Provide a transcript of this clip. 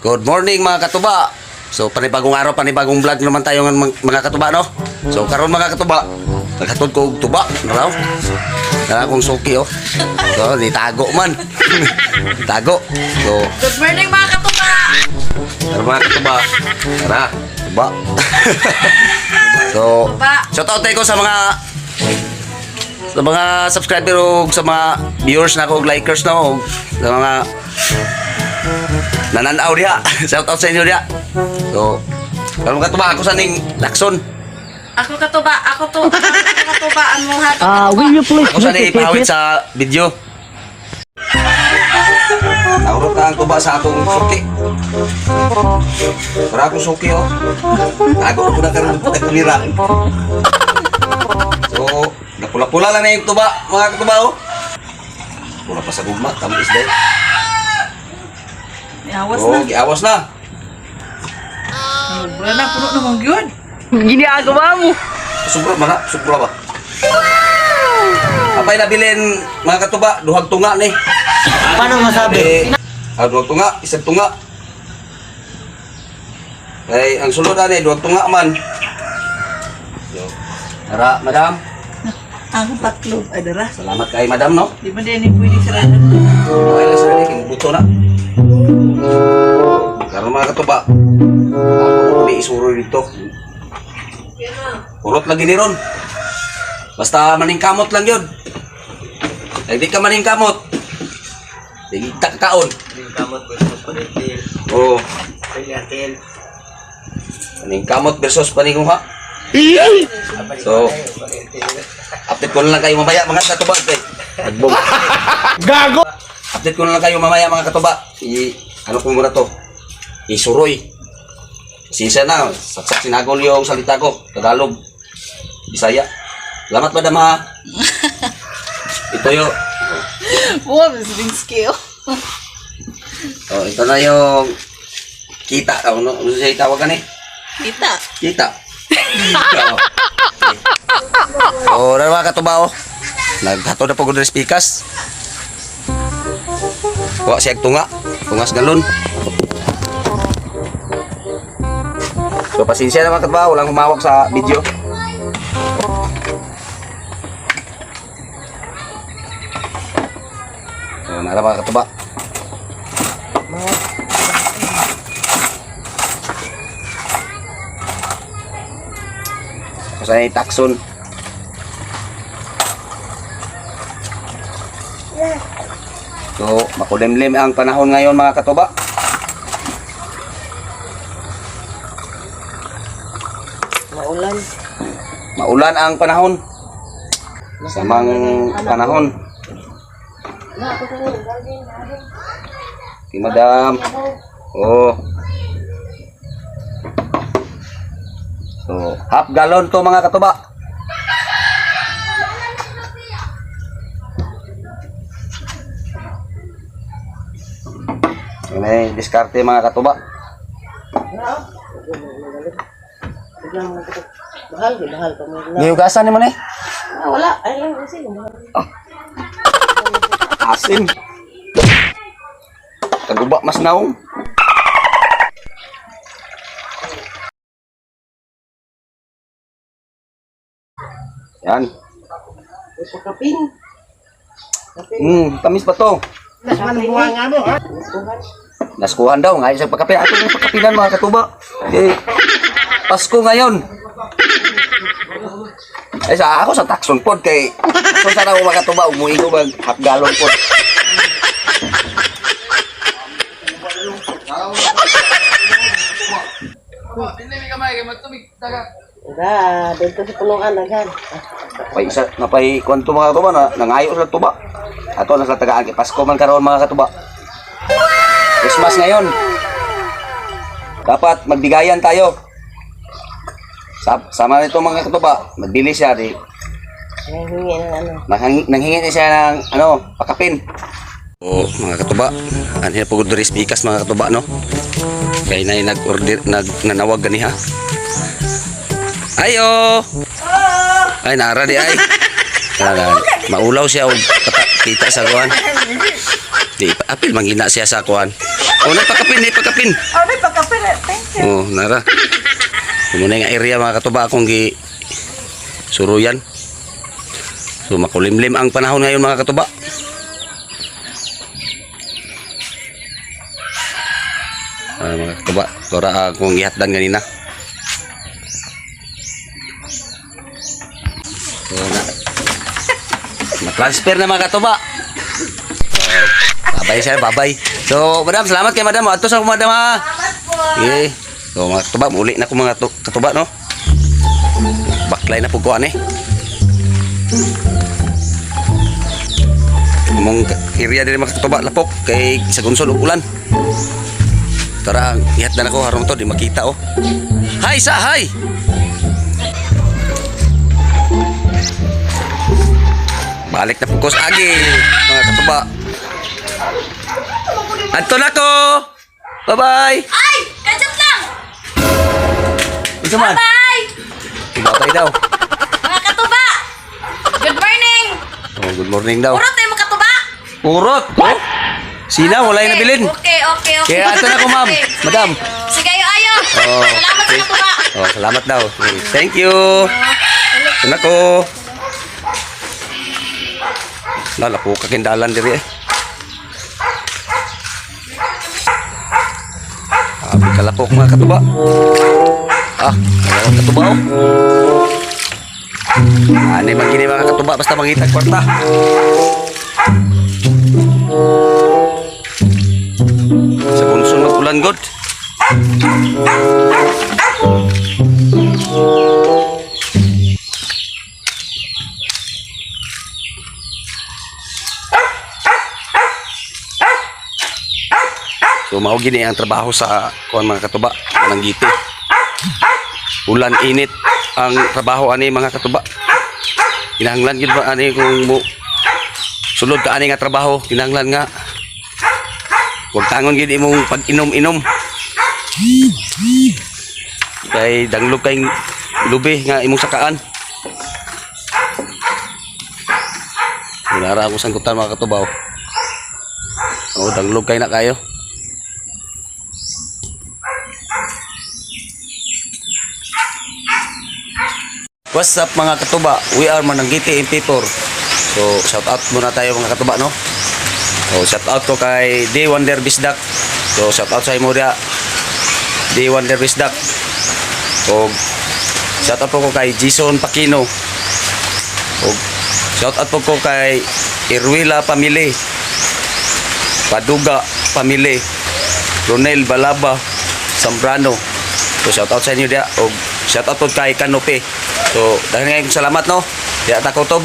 Good morning mga katuba. So panibagong araw, panibagong vlog naman tayo mga katuba, no? So karon mga katuba, naghatod ko og tuba na raw. Kaya akong suki, oh. So ditago man. Ditago. So Good morning mga katuba! tara mga katuba. Tara, tuba. So shout out tayo ko sa mga subscriber o sa mga viewers na ko, likers na ko, sa mga nananaw diha. Shout out sa inyo diha. So, karon katuba ako sa ning Lacson. Ako katuba, ako katuba ang muha. Will you please Ako sa ning ipahawid sa video. Naurot na ang tuba sa atong suki. Para ako suki, oh. Tago ko na karon kulira. So, napula-pula lang na yung tuba, mga katuba, oh. Pula pa sa gugma, tamis dahil. Ihawas na. Oh, giawas na. Wala na, puno namang yun. Ginagawa mo. Sobra ba na? Sobra ba? Apay nabilin, mga katuba, duhag tunga ni. Paano masabi? Duhag tunga, isang tunga. Ay, ang sulod na ni, duhag tunga man. So, tara, madam. Ang patlo, ay dara. Salamat kay madam, no? Di ba din pwede sirahan? Okay lang sila, king buto na. Karon mga katuba, ako may isuro dito. Urot lagi ni ron. Basta maningkamot lang yun. Ay di ka maningkamot. Di kaon. Kamot versus panitil. Oo. Panitil. Maningkamot versus paningkuha. So, update ko na lang kayo mamaya mga katuba. Nagbog. Gago! Update ko na lang kayo mamaya mga katuba. Ano ko muna to? Isuroy. Sisa na, saksak sinagol yung salita ko. Tagalog, Bisaya. Salamat madam ha. Ito yung, Wow, this big skill. oh, ito na yung kita. Ano siya itawagan eh? Kita. Kita. So, na mga katuba, oh. Naghato na po ko ng speakers. Kuha siya tunga. Tungas galon. So, pasensya na mga katuba. Walang humawak sa video. So, nara mga katuba. So, sa takson. So, makulimlim ang panahon ngayon mga katuba. Maulan. Maulan ang panahon. Samang panahon. Si madam. Oh. So, half gallon to mga katuba. May diskarte mga katuba. Bahal pa mo. Giyugasan ni mo ni. Wala. Ay lang kasi. Asin. Kaguba mas naong. Yan. Kapin. Tamis pa to. Nasaan buha nga mo, ha? Naskuhan daw, ngayon sa pagkape. Ato yung pagkapinan mga katuba. Eh, Pasko ngayon. Eh, sa ako sa takson pod kay so sana ako mga katuba, umuwi ko mag half gallon pod. Ura, dito sa pulungan, naghan. Napay kwanto mga katuba na nangayo sa tuba. Ato na sa tagaan kay Pasko man karon mga katuba. Christmas ngayon. Dapat magbigayan tayo. Sama nito mga katuba, magbili siya di. Nanghingi ng ano. Nanghingi siya ng pakapin. Oh, mga katuba, anhin po gud speakers mga katuba no. Kay nay nag-order nanawag gani ha. Ayo. Ay nara di ay. Maulaw siya og kita sa kuan. Di apil manghina siya sa kuan. Oh, napakapin, ipakapin. Oh, di pagkapin. Thank you. Oh, nara. Muna yung area mga katuba akong gi suruyan. So makulimlim ang panahon ngayon mga katuba. Mga katuba, tora akong gihatdan kanina. So, na-transfer na mga katuba. Babay siya, babay. So, madam, salamat kay madam. Ato sa madam ha. Okay. So, mga katuba, muli na ko mga katuba, no? Baklay na po ko, ane. Mong area din mga katuba, lapok. Kay sa gunsod ulan. Tara, ihat na ako, harong to, di makita, oh. Hi, sa, hi! Balik na po ko sa agi, mga katuba. Anto na ko! Bye-bye! Ay! Kajat lang! Ito man? Bye! Bye-bye daw. Mga katuba! Good morning! Oh, good morning daw. Urot tayo mga katuba! Urot! Oh, sina, wala yung nabilin. Okay. Kaya ato na ko, ma'am. Okay. Madam. Sige, ayo. Oh, Salamat sa okay. katuba. Oh, salamat daw. Thank you. Ito na ko. Lala po kakindalan diri eh. Abi kalapok mga katuba. Dalawang katuba oh. Ani magini mga katuba basta mangita kwarta. Sa konsul magulan god. So mao gini ang trabaho sa kuan mga katuba, mananggiti. Ulan init ang trabaho ani mga katuba. Kinahanglan gid ba ani kung mo sulod ka ani nga trabaho, kinahanglan nga huwag tangon gid imong pag-inom-inom. Kay danglog kay lubi nga imong sakaan. Dinara ako sangkutan mga katuba. Oh, danglog kay na kayo. What's up mga katuba? We are Mananggiti MP4. So shout out muna tayo mga katuba, no? So shout out ko kay Day Wonder Bisdak. So shout out sa imo dia Day Wonder Bisdak. So shout out po ko kay Jason Pakino. So shout out po ko kay Irwila Family, Paduga Family, Ronel Balaba Zambrano. So shout out sa inyo dia. O shout out po kay Kanope. So, dahil ngayon salamat, no? Di ata kutob.